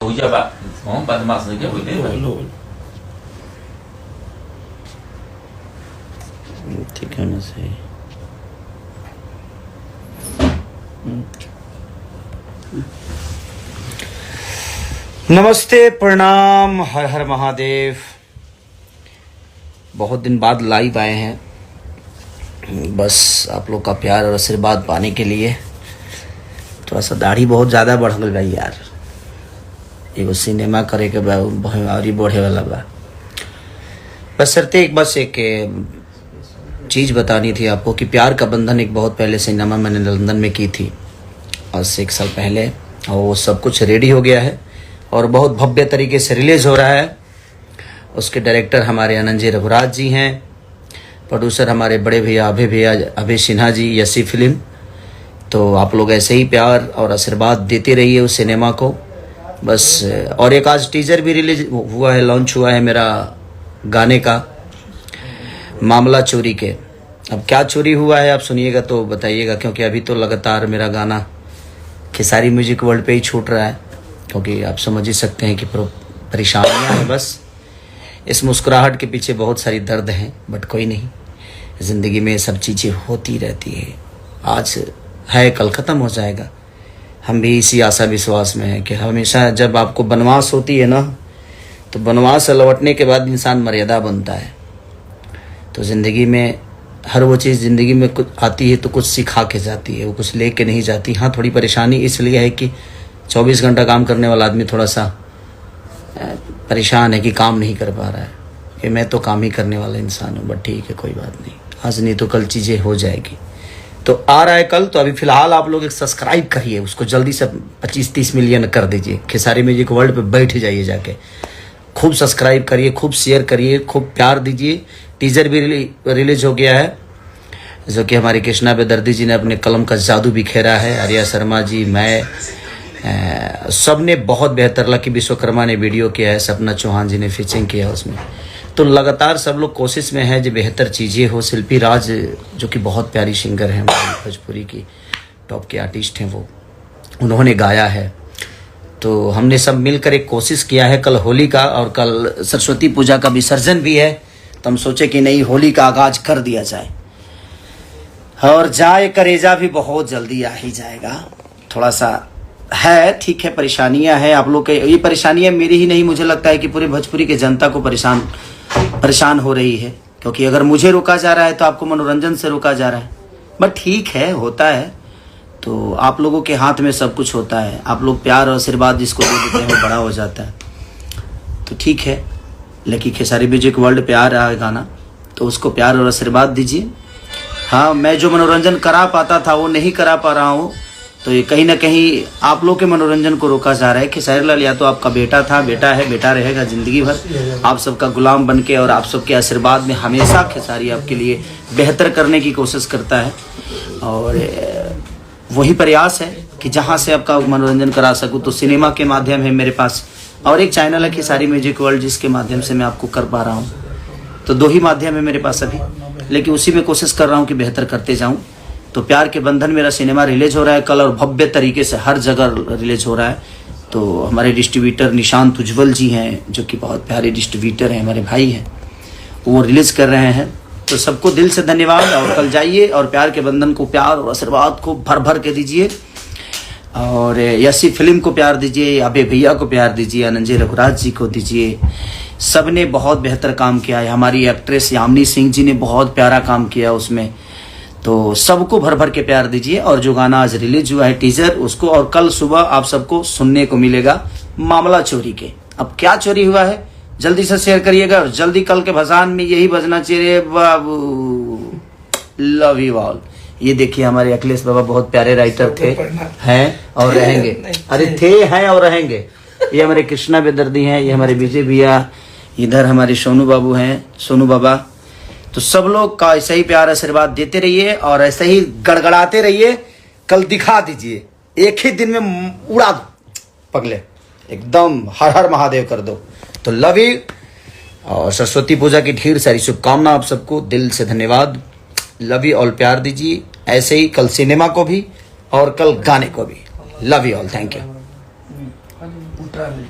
हुई बात बदमाश नहीं क्या बोले ठीक है ना सही। नमस्ते, प्रणाम, हर हर महादेव। बहुत दिन बाद लाइव आए हैं, बस आप लोग का प्यार और आशीर्वाद पाने के लिए। थोड़ा सा दाढ़ी बहुत ज़्यादा बढ़ गई भाई यार, एगो सिनेमा करे के भारी बढ़े वाला बा। बस एक चीज़ बतानी थी आपको कि प्यार का बंधन एक बहुत पहले सिनेमा मैंने लंदन में की थी, आज से 1 साल पहले, और वो सब कुछ रेडी हो गया है और बहुत भव्य तरीके से रिलीज़ हो रहा है। उसके डायरेक्टर हमारे अनंजय रघुराज जी हैं, प्रोड्यूसर हमारे बड़े भैया अभय सिन्हा जी, यसी फिल्म। तो आप लोग ऐसे ही प्यार और आशीर्वाद देते रहिए उस सिनेमा को बस। और एक आज टीजर भी रिलीज हुआ है, लॉन्च हुआ है मेरा गाने का, मामला चोरी के। अब क्या चोरी हुआ है आप सुनिएगा तो बताइएगा, क्योंकि अभी तो लगातार मेरा गाना खेसारी म्यूजिक वर्ल्ड पे ही छूट रहा है, क्योंकि आप समझ ही सकते हैं कि परेशानियां हैं। बस इस मुस्कुराहट के पीछे बहुत सारी दर्द हैं, बट कोई नहीं, ज़िंदगी में सब चीज़ें होती रहती है। आज है कल ख़त्म हो जाएगा। हम भी इसी आशा विश्वास में हैं कि हमेशा जब आपको बनवास होती है ना, तो बनवास से लौटने के बाद इंसान मर्यादा बनता है। तो ज़िंदगी में हर वो चीज़ ज़िंदगी में कुछ आती है तो कुछ सिखा के जाती है, वो कुछ ले के नहीं जाती। हाँ, थोड़ी परेशानी इसलिए है कि 24 घंटा काम करने वाला आदमी थोड़ा सा परेशान है कि काम नहीं कर पा रहा है। कि मैं तो काम ही करने वाला इंसान हूँ, बट ठीक है, कोई बात नहीं, आज नहीं तो कल चीज़ें हो जाएगी। तो आ रहा है कल, तो अभी फ़िलहाल आप लोग एक सब्सक्राइब करिए, उसको जल्दी से 25-30 मिलियन कर दीजिए। खेसारी म्यूजिक वर्ल्ड पे बैठ जाइए जाके, खूब सब्सक्राइब करिए, खूब शेयर करिए, खूब प्यार दीजिए। टीज़र भी रिलीज हो गया है, जो कि हमारी कृष्णा बेदर्दी जी ने अपने कलम का जादू बिखेरा है। आर्या शर्मा जी, मैं, सब ने बहुत बेहतर, लकी विश्वकर्मा ने वीडियो किया है, सपना चौहान जी ने फीचरिंग किया है उसमें। तो लगातार सब लोग कोशिश में है जो बेहतर चीज़ें हो। शिल्पी राज जो कि बहुत प्यारी सिंगर हैं, हमारी भोजपुरी की टॉप के आर्टिस्ट हैं, वो उन्होंने गाया है। तो हमने सब मिलकर एक कोशिश किया है। कल होली का और कल सरस्वती पूजा का विसर्जन भी है, तो हम सोचे कि नहीं, होली का आगाज कर दिया जाए। और जाए करेजा भी बहुत जल्दी आ ही जाएगा। थोड़ा सा है, ठीक है, परेशानियां हैं आप लोग के। ये परेशानियां मेरी ही नहीं, मुझे लगता है कि पूरे भोजपुरी के जनता को परेशान हो रही है, क्योंकि अगर मुझे रोका जा रहा है तो आपको मनोरंजन से रोका जा रहा है। बट ठीक है, होता है। तो आप लोगों के हाथ में सब कुछ होता है, आप लोग प्यार और आशीर्वाद जिसको दे देते हैं वो बड़ा हो जाता है। तो ठीक है, लेकिन खेसारी म्यूजिक वर्ल्ड पे आ रहा है गाना, तो उसको प्यार और आशीर्वाद दीजिए। हाँ, मैं जो मनोरंजन करा पाता था वो नहीं करा पा रहा हूँ, तो ये कहीं ना कहीं आप लोग के मनोरंजन को रोका जा रहा है। खेसारी लाल या तो आपका बेटा था, बेटा है, बेटा रहेगा ज़िंदगी भर, आप सबका गुलाम बन के, और आप सबके आशीर्वाद में हमेशा खेसारी आपके लिए बेहतर करने की कोशिश करता है। और वही प्रयास है कि जहाँ से आपका मनोरंजन करा सकूँ, तो सिनेमा के माध्यम है मेरे पास, और एक चैनल है खेसारी म्यूजिक वर्ल्ड, जिसके माध्यम से मैं आपको कर पा रहा हूँ। तो 2 ही माध्यम है मेरे पास अभी, लेकिन उसी में कोशिश कर रहा हूँ कि बेहतर करते जाऊँ। तो प्यार के बंधन मेरा सिनेमा रिलीज हो रहा है कल, और भव्य तरीके से हर जगह रिलीज हो रहा है। तो हमारे डिस्ट्रीब्यूटर निशांत उज्जवल जी हैं, जो कि बहुत प्यारे डिस्ट्रीब्यूटर हैं, हमारे भाई हैं, वो रिलीज कर रहे हैं। तो सबको दिल से धन्यवाद। और कल जाइए और प्यार के बंधन को प्यार और आशीर्वाद को भर भर के दीजिए, और यसी फिल्म को प्यार दीजिए, अभय भैया को प्यार दीजिए, अनंजय रघुराज जी को दीजिए। सब ने बहुत बेहतर काम किया है। हमारी एक्ट्रेस यामिनी सिंह जी ने बहुत प्यारा काम किया उसमें। तो सबको भर भर के प्यार दीजिए। और जो गाना आज रिलीज हुआ है टीजर, उसको और कल सुबह आप सबको सुनने को मिलेगा, मामला चोरी के। अब क्या चोरी हुआ है जल्दी से शेयर करिएगा, और जल्दी कल के भसान में यही बजना चाहिए, बाबू लव यू ऑल। ये देखिए, हमारे अखिलेश बाबा बहुत प्यारे राइटर थे, हैं और रहेंगे। अरे थे, हैं और रहेंगे। ये हमारे कृष्णा बेदर्दी हैं, ये हमारे विजय भैया, इधर हमारे सोनू बाबू हैं, सोनू बाबा। तो सब लोग का ऐसा ही प्यार आशीर्वाद देते रहिए और ऐसे ही गड़गड़ाते रहिए। कल दिखा दीजिए, एक ही दिन में उड़ा दो पगले, एकदम हर हर महादेव कर दो। तो लव यू, और सरस्वती पूजा की ढेर सारी शुभकामना आप सबको, दिल से धन्यवाद। लव यू ऑल, प्यार दीजिए ऐसे ही कल सिनेमा को भी और कल गाने को भी। Love you all, thank you. Trolley